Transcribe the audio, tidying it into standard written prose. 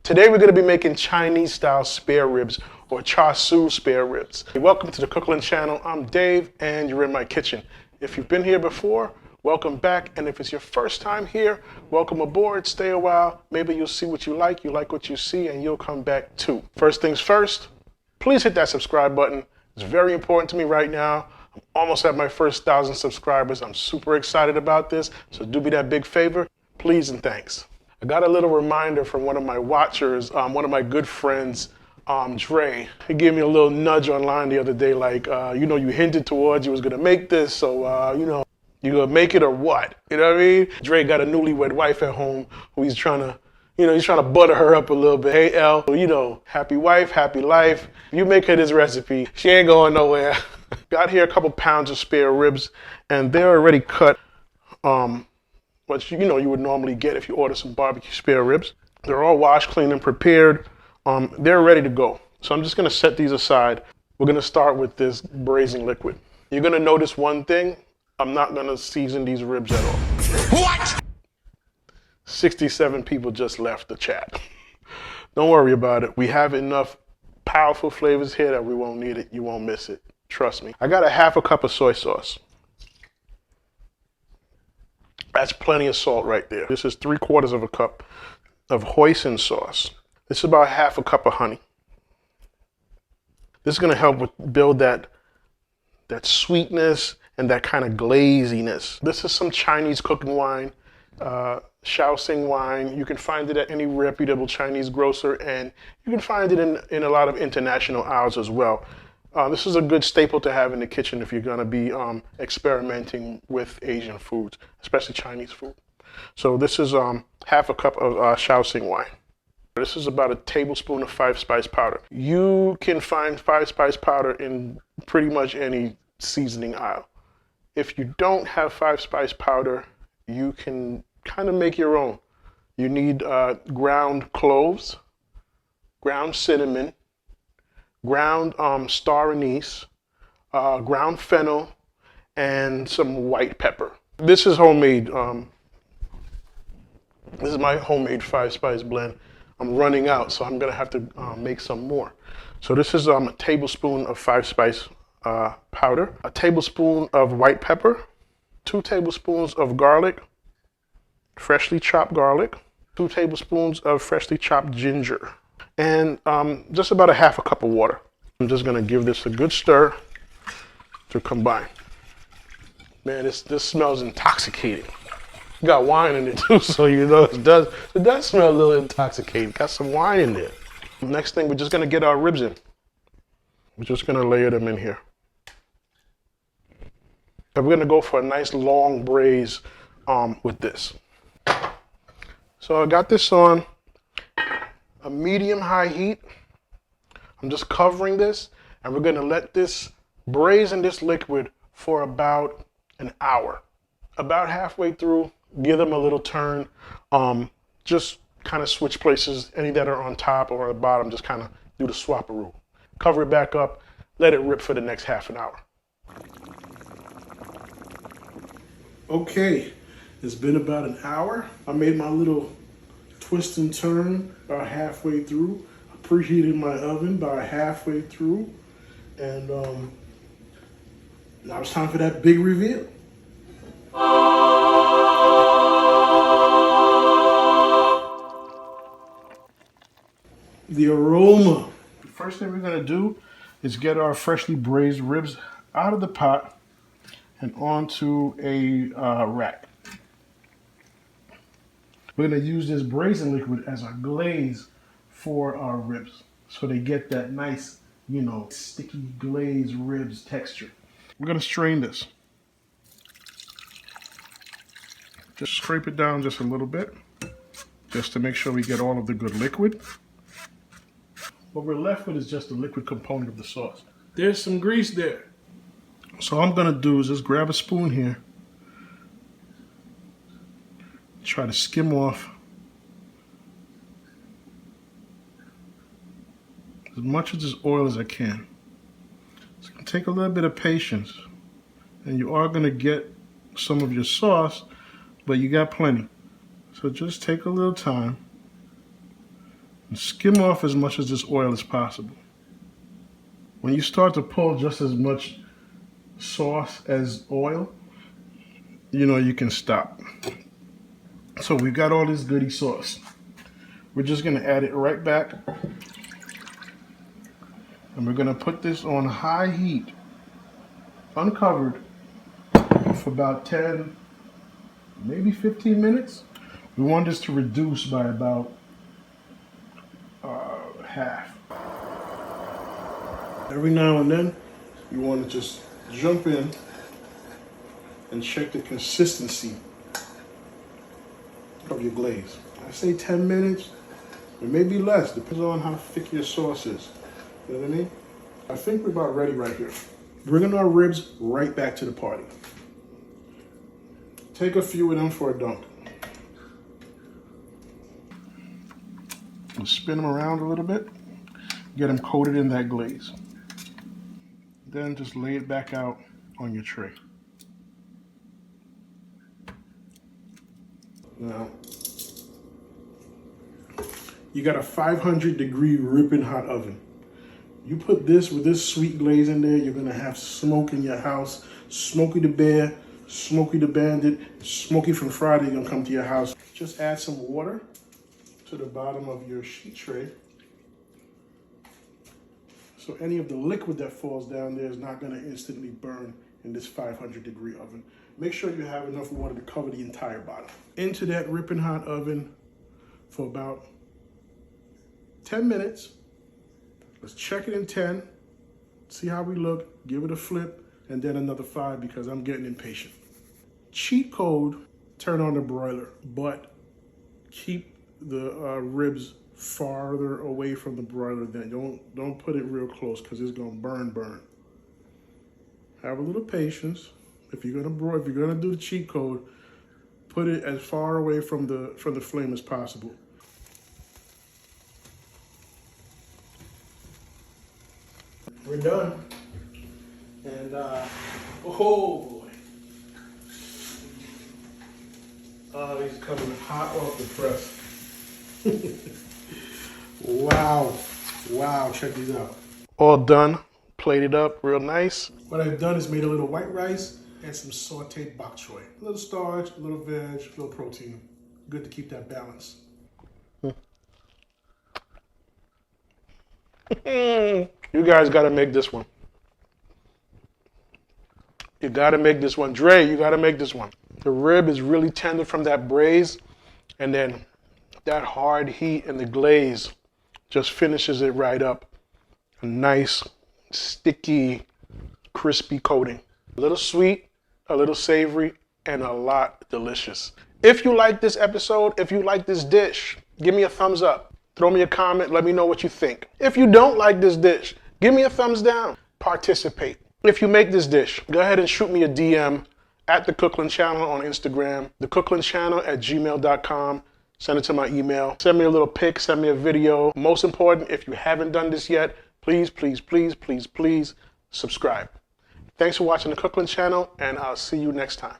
Today we're going to be making Chinese style spare ribs or Char Siu Spare Ribs. Welcome to the Cookland channel. I'm Dave and you're in my kitchen. If you've been here before, welcome back. And if it's your first time here, welcome aboard. Stay a while. Maybe you'll see what you like what you see, and you'll come back too. First things first, please hit that subscribe button. It's very important to me right now. I'm almost at my first 1,000 subscribers. I'm super excited about this. So do me that big favor, please and thanks. I got a little reminder from one of my watchers, one of my good friends, Dre. He gave me a little nudge online the other day, like, you hinted towards you was gonna make this, so, you gonna make it or what? You know what I mean? Dre got a newlywed wife at home who he's trying to butter her up a little bit. Hey, El, happy wife, happy life. You make her this recipe, she ain't going nowhere. Got here a couple pounds of spare ribs, and they're already cut. What you would normally get if you order some barbecue spare ribs. They're all washed, clean, and prepared. They're ready to go. So I'm just gonna set these aside. We're gonna start with this braising liquid. You're gonna notice one thing. I'm not gonna season these ribs at all. What? 67 people just left the chat. Don't worry about it. We have enough powerful flavors here that we won't need it. You won't miss it. Trust me. I got a half a cup of soy sauce. That's plenty of salt right there. This is 3/4 of a cup of hoisin sauce. This is about half a cup of honey. This is gonna help build that sweetness and that kind of glaziness. This is some Chinese cooking wine, Shaoxing wine. You can find it at any reputable Chinese grocer, and you can find it in a lot of international aisles as well. This is a good staple to have in the kitchen if you're going to be experimenting with Asian foods, especially Chinese food. So this is half a cup of Shaoxing wine. This is about a tablespoon of 5-spice powder. You can find 5-spice powder in pretty much any seasoning aisle. If you don't have 5-spice powder, you can kind of make your own. You need ground cloves, ground cinnamon, ground star anise, ground fennel, and some white pepper. This is homemade. This is my homemade 5-spice blend. I'm running out, so I'm gonna have to make some more. So this is a tablespoon of 5-spice powder, a tablespoon of white pepper, 2 tablespoons of garlic, freshly chopped garlic, 2 tablespoons of freshly chopped ginger, and just about a half a cup of water. I'm just gonna give this a good stir to combine. Man, this smells intoxicating. Got wine in it too, so it does smell a little intoxicating. Got some wine in there. Next thing, we're just gonna get our ribs in. We're just gonna layer them in here. And we're gonna go for a nice long braise with this. So I got this on a medium-high heat. I'm just covering this, and we're gonna let this braise in this liquid for about an hour. About halfway through, give them a little turn. Just kind of switch places. Any that are on top or on the bottom, just kind of do the swap-a-roo. Cover it back up, let it rip for the next half an hour. Okay, it's been about an hour. I made my little twist and turn about halfway through. I preheated my oven about halfway through. And now it's time for that big reveal. The aroma. The first thing we're gonna do is get our freshly braised ribs out of the pot and onto a rack. We're gonna use this braising liquid as a glaze for our ribs, so they get that nice, sticky glazed ribs texture. We're gonna strain this. Just scrape it down just a little bit, just to make sure we get all of the good liquid. What we're left with is just the liquid component of the sauce. There's some grease there. So all I'm gonna do is just grab a spoon here, try to skim off as much of this oil as I can. It's gonna take a little bit of patience, and you are gonna get some of your sauce, but you got plenty. So just take a little time And skim off as much of this oil as possible. When you start to pull just as much sauce as oil, you know you can stop. So we've got all this goody sauce. We're just gonna add it right back. And we're gonna put this on high heat, uncovered, for about 10, maybe 15 minutes. We want this to reduce by about half. Every now and then, you want to just jump in and check the consistency of your glaze. I say 10 minutes, it may be less, depends on how thick your sauce is. You know what I mean? I think we're about ready right here. Bringing our ribs right back to the party. Take a few of them for a dunk. And spin them around a little bit. Get them coated in that glaze. Then just lay it back out on your tray. Now, you got a 500-degree ripping hot oven. You put this with this sweet glaze in there, you're gonna have smoke in your house. Smokey the Bear, Smokey the Bandit, Smokey from Friday gonna come to your house. Just add some water to the bottom of your sheet tray. So any of the liquid that falls down there is not gonna instantly burn in this 500-degree oven. Make sure you have enough water to cover the entire bottom. Into that ripping hot oven for about 10 minutes. Let's check it in 10, see how we look, give it a flip, and then another 5 because I'm getting impatient. Cheat code, turn on the broiler, but keep the ribs farther away from the broiler then. Don't put it real close because it's gonna burn. Have a little patience. If you're gonna do the cheat code, put it as far away from the flame as possible. We're done. And oh boy. Oh, these coming hot off the press. Wow, check these out. All done, plated up real nice. What I've done is made a little white rice and some sauteed bok choy. A little starch, a little veg, a little protein. Good to keep that balance. You guys gotta make this one. You gotta make this one. Dre, you gotta make this one. The rib is really tender from that braise, and then that hard heat and the glaze just finishes it right up. A nice, sticky, crispy coating. A little sweet, a little savory, and a lot delicious. If you like this episode, if you like this dish, give me a thumbs up. Throw me a comment, let me know what you think. If you don't like this dish, give me a thumbs down. Participate. If you make this dish, go ahead and shoot me a DM at The Cookland Channel on Instagram, thecooklandchannel@gmail.com. Send it to my email. Send me a little pic, send me a video. Most important, if you haven't done this yet, please subscribe. Thanks for watching The Cookland Channel, and I'll see you next time.